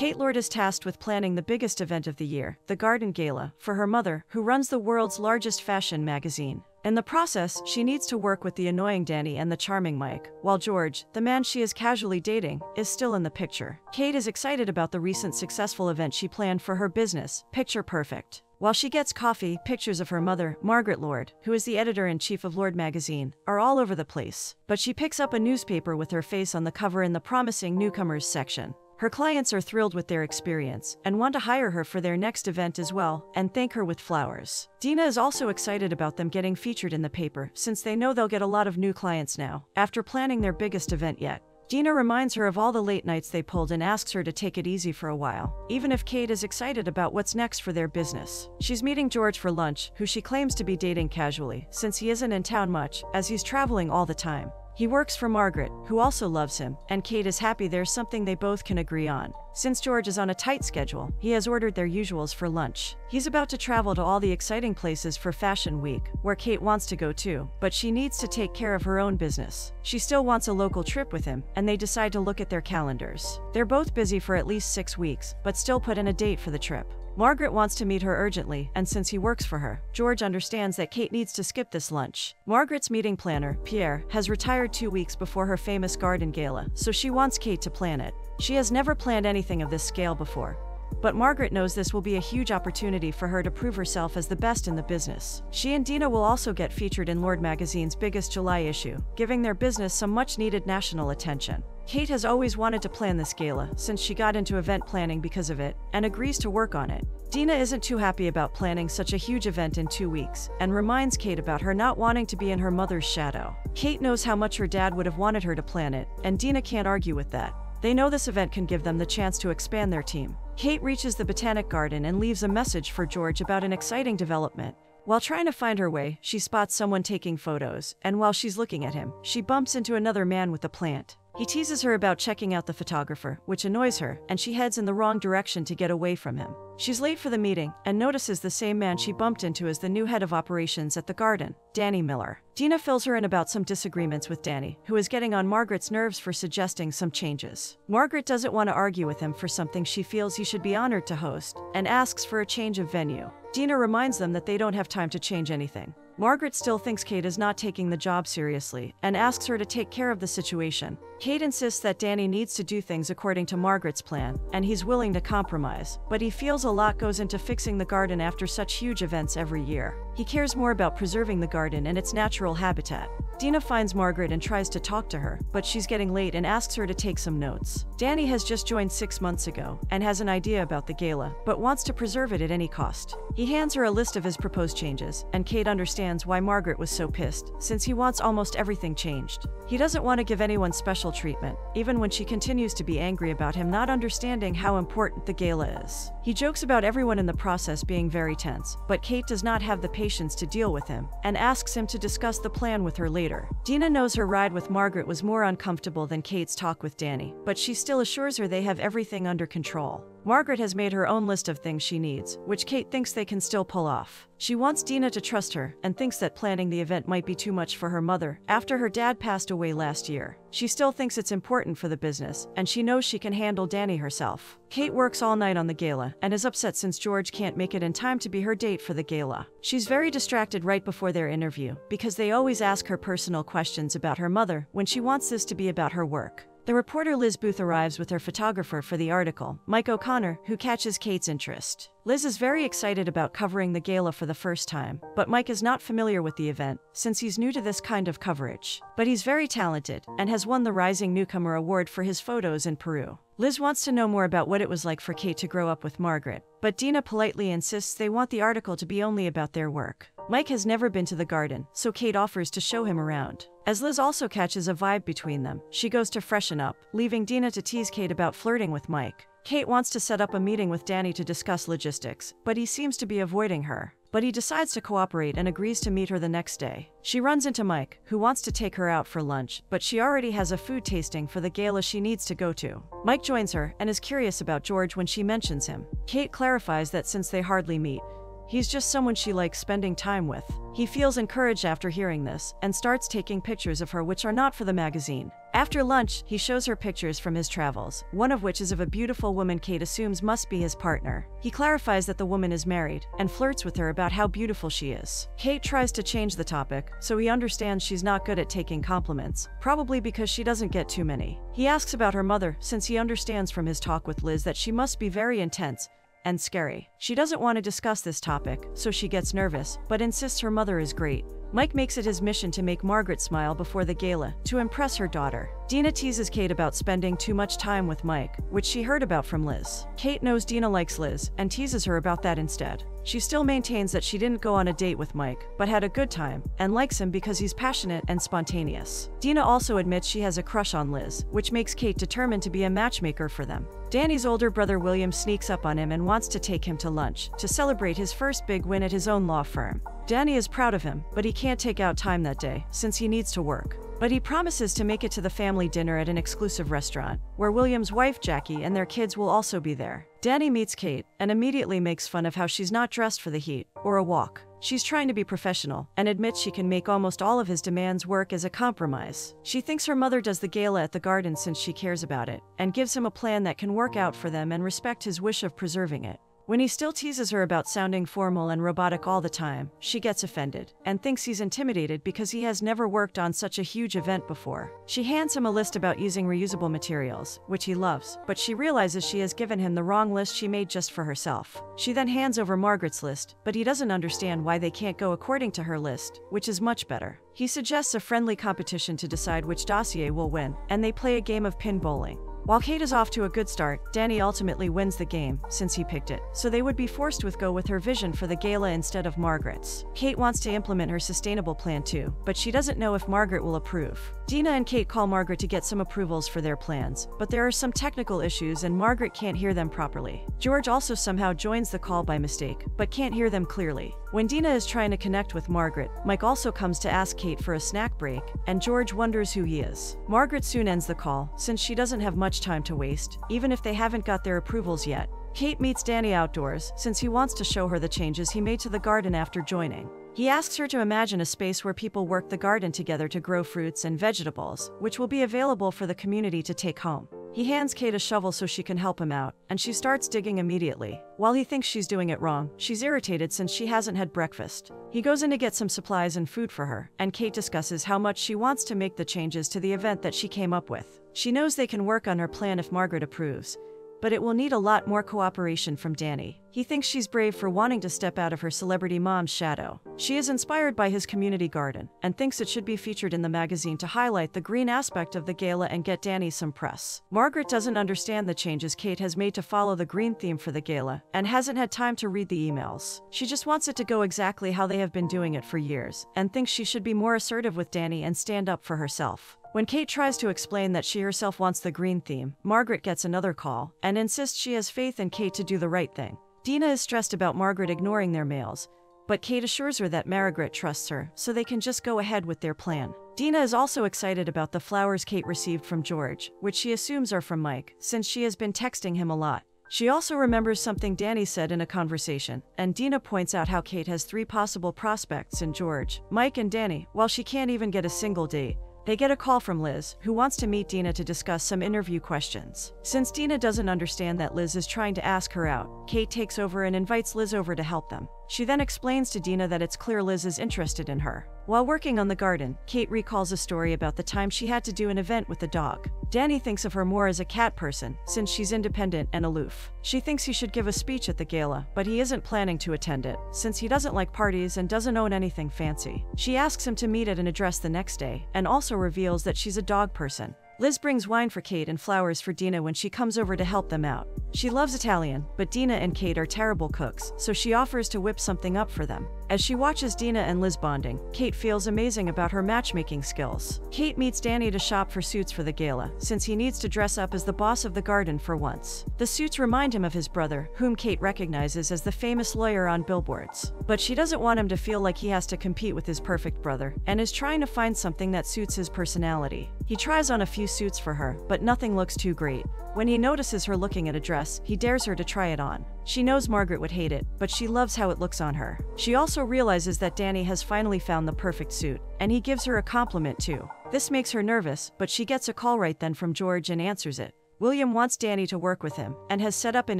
Kate Lord is tasked with planning the biggest event of the year, the Garden Gala, for her mother, who runs the world's largest fashion magazine. In the process, she needs to work with the annoying Danny and the charming Mike, while George, the man she is casually dating, is still in the picture. Kate is excited about the recent successful event she planned for her business, Picture Perfect. While she gets coffee, pictures of her mother, Margaret Lord, who is the editor-in-chief of Lord magazine, are all over the place. But she picks up a newspaper with her face on the cover in the promising newcomers section. Her clients are thrilled with their experience and want to hire her for their next event as well and thank her with flowers. Dina is also excited about them getting featured in the paper since they know they'll get a lot of new clients now, after planning their biggest event yet. Dina reminds her of all the late nights they pulled and asks her to take it easy for a while, even if Kate is excited about what's next for their business. She's meeting George for lunch, who she claims to be dating casually, since he isn't in town much, as he's traveling all the time. He works for Margaret, who also loves him, and Kate is happy there's something they both can agree on. Since George is on a tight schedule, he has ordered their usuals for lunch. He's about to travel to all the exciting places for Fashion Week, where Kate wants to go too, but she needs to take care of her own business. She still wants a local trip with him, and they decide to look at their calendars. They're both busy for at least 6 weeks, but still put in a date for the trip. Margaret wants to meet her urgently, and since he works for her, George understands that Kate needs to skip this lunch. Margaret's meeting planner, Pierre, has retired 2 weeks before her famous garden gala, so she wants Kate to plan it. She has never planned anything of this scale before. But Margaret knows this will be a huge opportunity for her to prove herself as the best in the business. She and Dina will also get featured in Lord magazine's biggest July issue, giving their business some much-needed national attention. Kate has always wanted to plan this gala, since she got into event planning because of it, and agrees to work on it. Dina isn't too happy about planning such a huge event in 2 weeks, and reminds Kate about her not wanting to be in her mother's shadow. Kate knows how much her dad would have wanted her to plan it, and Dina can't argue with that. They know this event can give them the chance to expand their team. Kate reaches the Botanic Garden and leaves a message for George about an exciting development. While trying to find her way, she spots someone taking photos, and while she's looking at him, she bumps into another man with a plant. He teases her about checking out the photographer, which annoys her, and she heads in the wrong direction to get away from him. She's late for the meeting, and notices the same man she bumped into as the new head of operations at the garden, Danny Miller. Dina fills her in about some disagreements with Danny, who is getting on Margaret's nerves for suggesting some changes. Margaret doesn't want to argue with him for something she feels he should be honored to host, and asks for a change of venue. Dina reminds them that they don't have time to change anything. Margaret still thinks Kate is not taking the job seriously, and asks her to take care of the situation. Kate insists that Danny needs to do things according to Margaret's plan, and he's willing to compromise, but he feels a lot goes into fixing the garden after such huge events every year. He cares more about preserving the garden and its natural habitat. Dina finds Margaret and tries to talk to her, but she's getting late and asks her to take some notes. Danny has just joined 6 months ago, and has an idea about the gala, but wants to preserve it at any cost. He hands her a list of his proposed changes, and Kate understands why Margaret was so pissed, since he wants almost everything changed. He doesn't want to give anyone special treatment, even when she continues to be angry about him not understanding how important the gala is. He jokes about everyone in the process being very tense, but Kate does not have the patience to deal with him, and asks him to discuss the plan with her later. Dina knows her ride with Margaret was more uncomfortable than Kate's talk with Danny, but she still assures her they have everything under control. Margaret has made her own list of things she needs, which Kate thinks they can still pull off. She wants Dina to trust her, and thinks that planning the event might be too much for her mother after her dad passed away last year. She still thinks it's important for the business, and she knows she can handle Danny herself. Kate works all night on the gala, and is upset since George can't make it in time to be her date for the gala. She's very distracted right before their interview, because they always ask her personal questions about her mother when she wants this to be about her work. The reporter Liz Booth arrives with her photographer for the article, Mike O'Connor, who catches Kate's interest. Liz is very excited about covering the gala for the first time, but Mike is not familiar with the event, since he's new to this kind of coverage. But he's very talented, and has won the Rising Newcomer Award for his photos in Peru. Liz wants to know more about what it was like for Kate to grow up with Margaret, but Dina politely insists they want the article to be only about their work. Mike has never been to the garden, so Kate offers to show him around. As Liz also catches a vibe between them, she goes to freshen up, leaving Dina to tease Kate about flirting with Mike. Kate wants to set up a meeting with Danny to discuss logistics, but he seems to be avoiding her. But he decides to cooperate and agrees to meet her the next day. She runs into Mike, who wants to take her out for lunch, but she already has a food tasting for the gala she needs to go to. Mike joins her and is curious about George when she mentions him. Kate clarifies that since they hardly meet, He's just someone she likes spending time with. He feels encouraged after hearing this and starts taking pictures of her which are not for the magazine. After lunch, he shows her pictures from his travels, one of which is of a beautiful woman Kate assumes must be his partner. He clarifies that the woman is married and flirts with her about how beautiful she is. Kate tries to change the topic, so he understands she's not good at taking compliments, probably because she doesn't get too many. He asks about her mother, since he understands from his talk with Liz that she must be very intense and scary. She doesn't want to discuss this topic, so she gets nervous, but insists her mother is great. Mike makes it his mission to make Margaret smile before the gala, to impress her daughter. Dina teases Kate about spending too much time with Mike, which she heard about from Liz. Kate knows Dina likes Liz, and teases her about that instead. She still maintains that she didn't go on a date with Mike, but had a good time, and likes him because he's passionate and spontaneous. Dina also admits she has a crush on Liz, which makes Kate determined to be a matchmaker for them. Danny's older brother William sneaks up on him and wants to take him to lunch, to celebrate his first big win at his own law firm. Danny is proud of him, but he can't take out time that day, since he needs to work. But he promises to make it to the family dinner at an exclusive restaurant, where William's wife Jackie and their kids will also be there. Danny meets Kate, and immediately makes fun of how she's not dressed for the heat, or a walk. She's trying to be professional, and admits she can make almost all of his demands work as a compromise. She thinks her mother does the gala at the garden since she cares about it, and gives him a plan that can work out for them and respect his wish of preserving it. When he still teases her about sounding formal and robotic all the time, she gets offended, and thinks he's intimidated because he has never worked on such a huge event before. She hands him a list about using reusable materials, which he loves, but she realizes she has given him the wrong list she made just for herself. She then hands over Margaret's list, but he doesn't understand why they can't go according to her list, which is much better. He suggests a friendly competition to decide which dossier will win, and they play a game of pin bowling. While Kate is off to a good start, Danny ultimately wins the game, since he picked it, so they would be forced to go with her vision for the gala instead of Margaret's. Kate wants to implement her sustainable plan too, but she doesn't know if Margaret will approve. Dina and Kate call Margaret to get some approvals for their plans, but there are some technical issues and Margaret can't hear them properly. George also somehow joins the call by mistake, but can't hear them clearly. When Dina is trying to connect with Margaret, Mike also comes to ask Kate for a snack break, and George wonders who he is. Margaret soon ends the call, since she doesn't have much time to waste, even if they haven't got their approvals yet. Kate meets Danny outdoors, since he wants to show her the changes he made to the garden after joining. He asks her to imagine a space where people work the garden together to grow fruits and vegetables, which will be available for the community to take home. He hands Kate a shovel so she can help him out, and she starts digging immediately. While he thinks she's doing it wrong, she's irritated since she hasn't had breakfast. He goes in to get some supplies and food for her, and Kate discusses how much she wants to make the changes to the event that she came up with. She knows they can work on her plan if Margaret approves, but it will need a lot more cooperation from Danny. He thinks she's brave for wanting to step out of her celebrity mom's shadow. She is inspired by his community garden, and thinks it should be featured in the magazine to highlight the green aspect of the gala and get Danny some press. Margaret doesn't understand the changes Kate has made to follow the green theme for the gala, and hasn't had time to read the emails. She just wants it to go exactly how they have been doing it for years, and thinks she should be more assertive with Danny and stand up for herself. When Kate tries to explain that she herself wants the green theme, Margaret gets another call, and insists she has faith in Kate to do the right thing. Dina is stressed about Margaret ignoring their mails, but Kate assures her that Margaret trusts her, so they can just go ahead with their plan. Dina is also excited about the flowers Kate received from George, which she assumes are from Mike, since she has been texting him a lot. She also remembers something Danny said in a conversation, and Dina points out how Kate has 3 possible prospects in George, Mike and Danny, while she can't even get a single date. They get a call from Liz, who wants to meet Dina to discuss some interview questions. Since Dina doesn't understand that Liz is trying to ask her out, Kate takes over and invites Liz over to help them. She then explains to Dina that it's clear Liz is interested in her. While working on the garden, Kate recalls a story about the time she had to do an event with a dog. Danny thinks of her more as a cat person, since she's independent and aloof. She thinks he should give a speech at the gala, but he isn't planning to attend it, since he doesn't like parties and doesn't own anything fancy. She asks him to meet at an address the next day, and also reveals that she's a dog person. Liz brings wine for Kate and flowers for Dina when she comes over to help them out. She loves Italian, but Dina and Kate are terrible cooks, so she offers to whip something up for them. As she watches Dina and Liz bonding, Kate feels amazing about her matchmaking skills. Kate meets Danny to shop for suits for the gala, since he needs to dress up as the boss of the garden for once. The suits remind him of his brother, whom Kate recognizes as the famous lawyer on billboards. But she doesn't want him to feel like he has to compete with his perfect brother, and is trying to find something that suits his personality. He tries on a few suits for her, but nothing looks too great. When he notices her looking at a dress dress, he dares her to try it on. She knows Margaret would hate it, but she loves how it looks on her. She also realizes that Danny has finally found the perfect suit, and he gives her a compliment too. This makes her nervous, but she gets a call right then from George and answers it. William wants Danny to work with him, and has set up an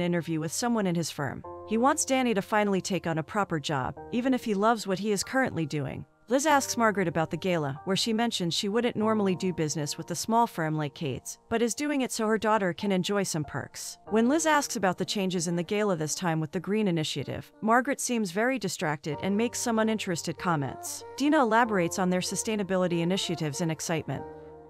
interview with someone in his firm. He wants Danny to finally take on a proper job, even if he loves what he is currently doing. Liz asks Margaret about the gala, where she mentions she wouldn't normally do business with a small firm like Kate's, but is doing it so her daughter can enjoy some perks. When Liz asks about the changes in the gala this time with the Green Initiative, Margaret seems very distracted and makes some uninterested comments. Dina elaborates on their sustainability initiatives in excitement,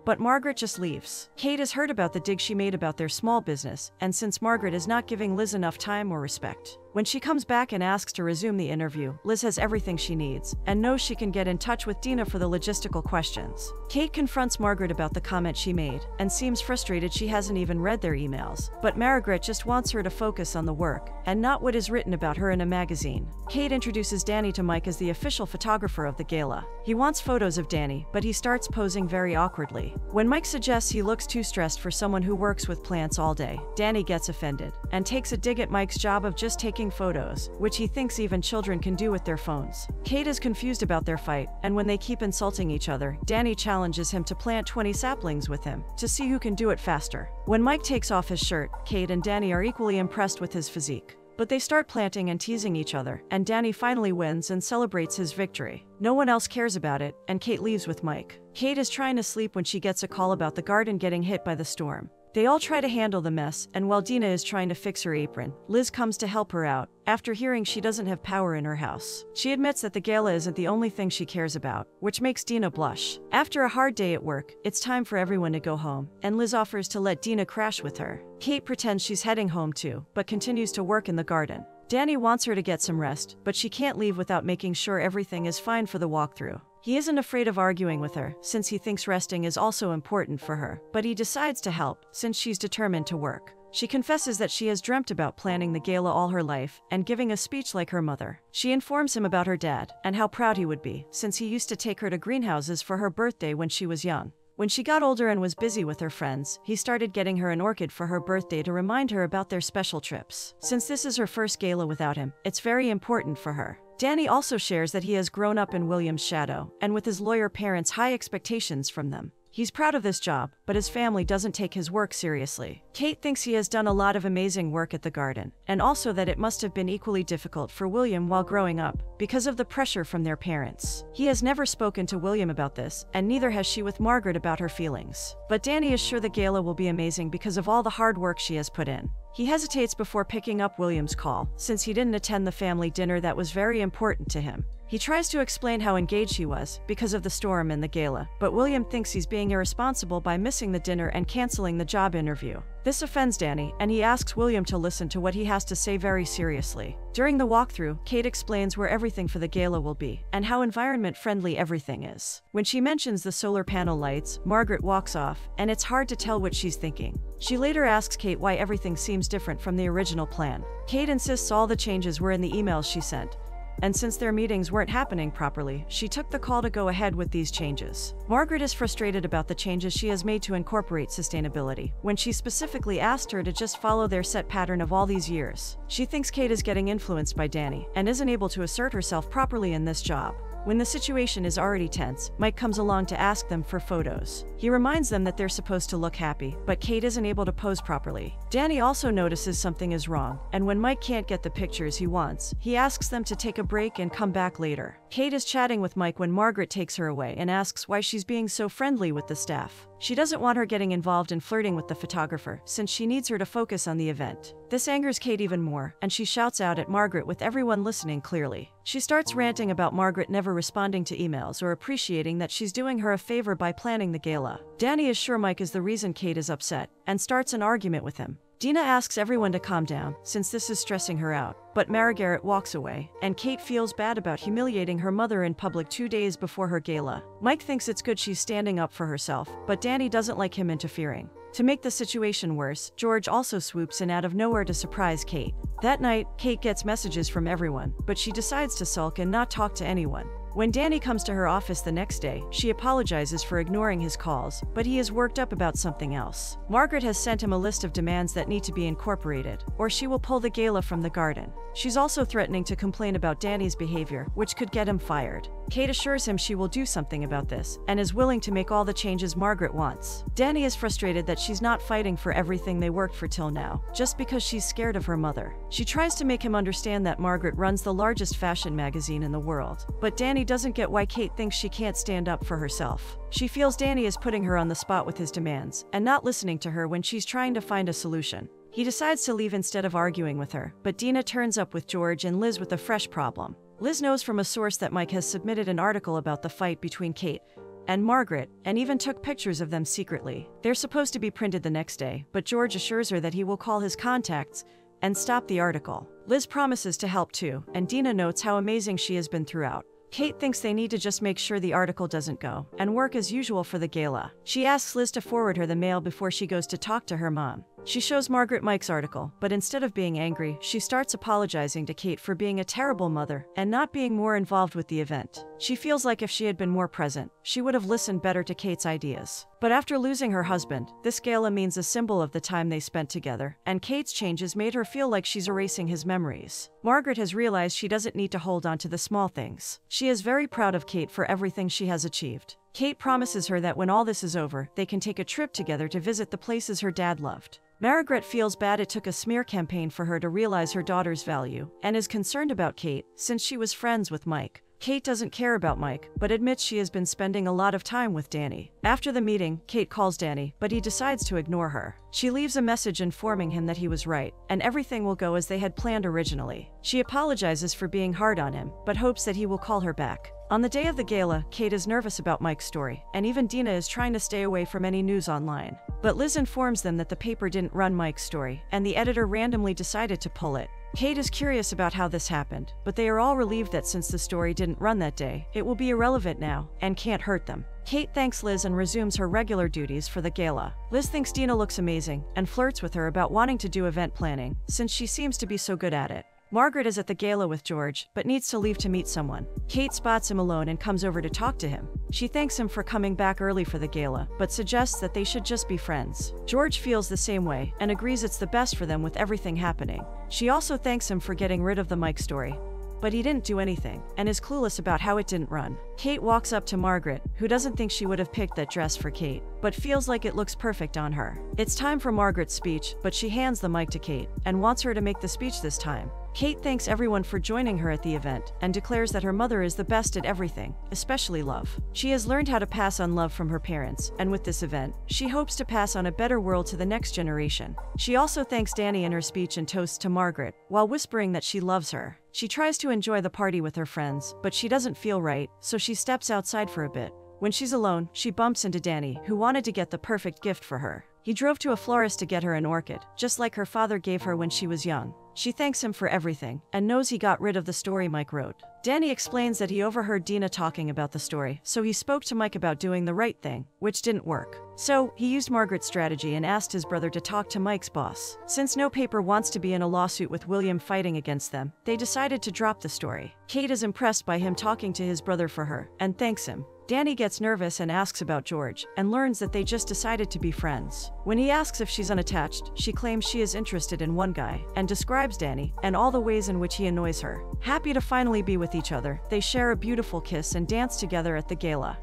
but Margaret just leaves. Kate has heard about the dig she made about their small business, and since Margaret is not giving Liz enough time or respect. When she comes back and asks to resume the interview, Liz has everything she needs, and knows she can get in touch with Dina for the logistical questions. Kate confronts Margaret about the comment she made, and seems frustrated she hasn't even read their emails. But Margaret just wants her to focus on the work, and not what is written about her in a magazine. Kate introduces Danny to Mike as the official photographer of the gala. He wants photos of Danny, but he starts posing very awkwardly. When Mike suggests he looks too stressed for someone who works with plants all day, Danny gets offended, and takes a dig at Mike's job of just taking photos, which he thinks even children can do with their phones. Kate is confused about their fight, and when they keep insulting each other, Danny challenges him to plant 20 saplings with him, to see who can do it faster. When Mike takes off his shirt, Kate and Danny are equally impressed with his physique. But they start planting and teasing each other, and Danny finally wins and celebrates his victory. No one else cares about it, and Kate leaves with Mike. Kate is trying to sleep when she gets a call about the garden getting hit by the storm. They all try to handle the mess, and while Dina is trying to fix her apron, Liz comes to help her out, after hearing she doesn't have power in her house. She admits that the gala isn't the only thing she cares about, which makes Dina blush. After a hard day at work, it's time for everyone to go home, and Liz offers to let Dina crash with her. Kate pretends she's heading home too, but continues to work in the garden. Danny wants her to get some rest, but she can't leave without making sure everything is fine for the walkthrough. He isn't afraid of arguing with her, since he thinks resting is also important for her, but he decides to help, since she's determined to work. She confesses that she has dreamt about planning the gala all her life, and giving a speech like her mother. She informs him about her dad, and how proud he would be, since he used to take her to greenhouses for her birthday when she was young. When she got older and was busy with her friends, he started getting her an orchid for her birthday to remind her about their special trips. Since this is her first gala without him, it's very important for her. Danny also shares that he has grown up in William's shadow, and with his lawyer parents' high expectations from them. He's proud of this job, but his family doesn't take his work seriously. Kate thinks he has done a lot of amazing work at the garden, and also that it must have been equally difficult for William while growing up, because of the pressure from their parents. He has never spoken to William about this, and neither has she with Margaret about her feelings. But Danny is sure the gala will be amazing because of all the hard work she has put in. He hesitates before picking up William's call, since he didn't attend the family dinner that was very important to him. He tries to explain how engaged he was, because of the storm and the gala, but William thinks he's being irresponsible by missing the dinner and canceling the job interview. This offends Danny, and he asks William to listen to what he has to say very seriously. During the walkthrough, Kate explains where everything for the gala will be, and how environment-friendly everything is. When she mentions the solar panel lights, Margaret walks off, and it's hard to tell what she's thinking. She later asks Kate why everything seems different from the original plan. Kate insists all the changes were in the emails she sent, and since their meetings weren't happening properly, she took the call to go ahead with these changes. Margaret is frustrated about the changes she has made to incorporate sustainability, when she specifically asked her to just follow their set pattern of all these years. She thinks Kate is getting influenced by Danny, and isn't able to assert herself properly in this job. When the situation is already tense, Mike comes along to ask them for photos. He reminds them that they're supposed to look happy, but Kate isn't able to pose properly. Danny also notices something is wrong, and when Mike can't get the pictures he wants, he asks them to take a break and come back later. Kate is chatting with Mike when Margaret takes her away and asks why she's being so friendly with the staff. She doesn't want her getting involved in flirting with the photographer, since she needs her to focus on the event. This angers Kate even more, and she shouts out at Margaret with everyone listening clearly. She starts ranting about Margaret never responding to emails or appreciating that she's doing her a favor by planning the gala. Danny is sure Mike is the reason Kate is upset, and starts an argument with him. Dina asks everyone to calm down, since this is stressing her out, but Margaret walks away, and Kate feels bad about humiliating her mother in public 2 days before her gala. Mike thinks it's good she's standing up for herself, but Danny doesn't like him interfering. To make the situation worse, George also swoops in out of nowhere to surprise Kate. That night, Kate gets messages from everyone, but she decides to sulk and not talk to anyone. When Danny comes to her office the next day, she apologizes for ignoring his calls, but he is worked up about something else. Margaret has sent him a list of demands that need to be incorporated, or she will pull the gala from the garden. She's also threatening to complain about Danny's behavior, which could get him fired. Kate assures him she will do something about this, and is willing to make all the changes Margaret wants. Danny is frustrated that she's not fighting for everything they worked for till now, just because she's scared of her mother. She tries to make him understand that Margaret runs the largest fashion magazine in the world, but Danny doesn't get why Kate thinks she can't stand up for herself. She feels Danny is putting her on the spot with his demands, and not listening to her when she's trying to find a solution. He decides to leave instead of arguing with her, but Dina turns up with George and Liz with a fresh problem. Liz knows from a source that Mike has submitted an article about the fight between Kate and Margaret, and even took pictures of them secretly. They're supposed to be printed the next day, but George assures her that he will call his contacts and stop the article. Liz promises to help too, and Dina notes how amazing she has been throughout. Kate thinks they need to just make sure the article doesn't go, and work as usual for the gala. She asks Liz to forward her the mail before she goes to talk to her mom. She shows Margaret Mike's article, but instead of being angry, she starts apologizing to Kate for being a terrible mother and not being more involved with the event. She feels like if she had been more present, she would have listened better to Kate's ideas. But after losing her husband, this gala means a symbol of the time they spent together, and Kate's changes made her feel like she's erasing his memories. Margaret has realized she doesn't need to hold on to the small things. She is very proud of Kate for everything she has achieved. Kate promises her that when all this is over, they can take a trip together to visit the places her dad loved. Margaret feels bad it took a smear campaign for her to realize her daughter's value, and is concerned about Kate, since she was friends with Mike. Kate doesn't care about Mike, but admits she has been spending a lot of time with Danny. After the meeting, Kate calls Danny, but he decides to ignore her. She leaves a message informing him that he was right, and everything will go as they had planned originally. She apologizes for being hard on him, but hopes that he will call her back. On the day of the gala, Kate is nervous about Mike's story, and even Dina is trying to stay away from any news online. But Liz informs them that the paper didn't run Mike's story, and the editor randomly decided to pull it. Kate is curious about how this happened, but they are all relieved that since the story didn't run that day, it will be irrelevant now, and can't hurt them. Kate thanks Liz and resumes her regular duties for the gala. Liz thinks Dina looks amazing, and flirts with her about wanting to do event planning, since she seems to be so good at it. Margaret is at the gala with George, but needs to leave to meet someone. Kate spots him alone and comes over to talk to him. She thanks him for coming back early for the gala, but suggests that they should just be friends. George feels the same way, and agrees it's the best for them with everything happening. She also thanks him for getting rid of the Mike story, but he didn't do anything, and is clueless about how it didn't run. Kate walks up to Margaret, who doesn't think she would have picked that dress for Kate, but feels like it looks perfect on her. It's time for Margaret's speech, but she hands the mic to Kate, and wants her to make the speech this time. Kate thanks everyone for joining her at the event, and declares that her mother is the best at everything, especially love. She has learned how to pass on love from her parents, and with this event, she hopes to pass on a better world to the next generation. She also thanks Danny in her speech and toasts to Margaret, while whispering that she loves her. She tries to enjoy the party with her friends, but she doesn't feel right, so she steps outside for a bit. When she's alone, she bumps into Danny, who wanted to get the perfect gift for her. He drove to a florist to get her an orchid, just like her father gave her when she was young. She thanks him for everything, and knows he got rid of the story Mike wrote. Danny explains that he overheard Dina talking about the story, so he spoke to Mike about doing the right thing, which didn't work. So, he used Margaret's strategy and asked his brother to talk to Mike's boss. Since no paper wants to be in a lawsuit with William fighting against them, they decided to drop the story. Kate is impressed by him talking to his brother for her, and thanks him. Danny gets nervous and asks about George, and learns that they just decided to be friends. When he asks if she's unattached, she claims she is interested in one guy, and describes Danny, and all the ways in which he annoys her. Happy to finally be with each other, they share a beautiful kiss and dance together at the gala.